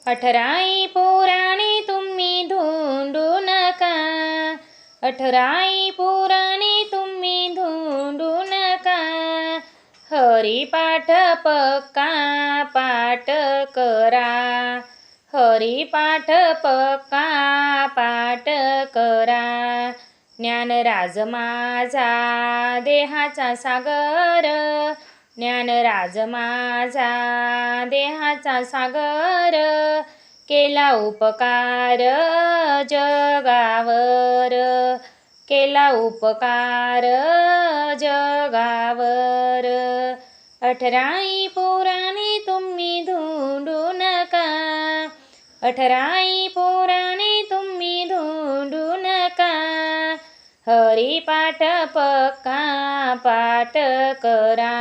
अठराई पुराणे तुम्ही धुंडू नका, अठराई पुराणे तुम्ही धुंडू नका। हरिपाठ पक्का पाठ करा, हरिपाठ पक्का पाठ करा। ज्ञानराज माझा देहाचा सागर, ज्ञानराज माझा देहाचा सागर। केला उपकार जगावर, केला उपकार जगावर। अठराई पुराणे तुम्ही धुंडू नका, अठराई पुराणे तुम्ही धुंडू नका। हरिपाठ पक्का पाठ करा,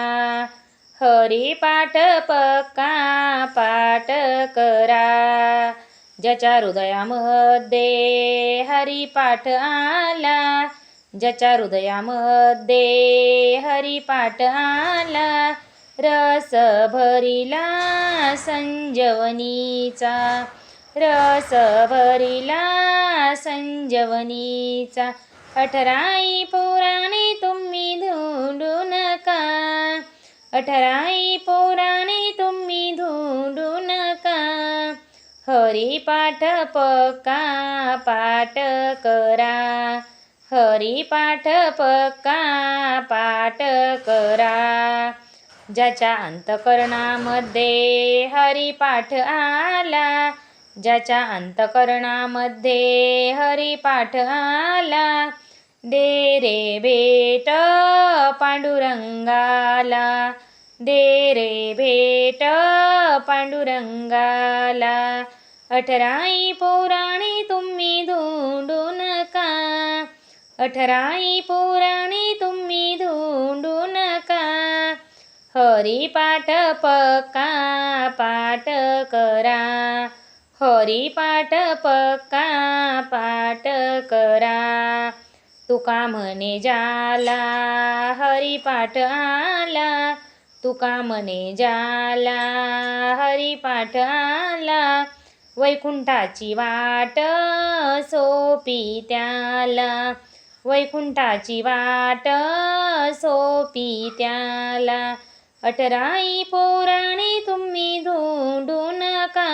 हरिपाठ पक्का पाठ करा। ज्याच्या हृदयामध्ये हरिपाठ आला, ज्याच्या हृदयामध्ये हरिपाठ आला। रस भरिला संजीवनीचा, रस भरिला संजीवनीचा। अठराई पुराणे तुम्ही धुंडू नका, अठराई पुराणे तुम्ही धुंडू नका। हरिपाठ पक्का पाठ करा, हरिपाठ पक्का पाठ करा। ज्याच्या अंतःकरणामध्ये हरिपाठ आला, ज्याच्या अंतःकरणामध्ये हरिपाठ आला। दे रे भेट पांडुरंगाला, दे रे भेट पांडुरंगाला। अठराई पुराणे तुम्ही धुंडू नका, अठराई पुराणे तुम्ही धुंडू नका। हरिपाठ पक्का पाठ करा, हरिपाठ पक्का पाठ करा। तुका म्हणे जाला हरिपाठ आला, तुका म्हणे जाला हरिपाठ आला। वैकुंठाची वाट सोपी त्याला, वैकुंठाची वाट सोपी त्याला। अठराई पुराणे तुम्ही धुंडू नका,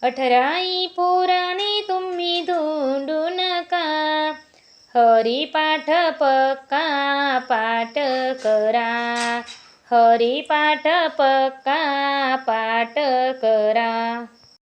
अठराई पुराणे तुम्ही धुंडू नका। हरिपाठ पक्का पाठ करा, हरिपाठ पक्का पाठ करा।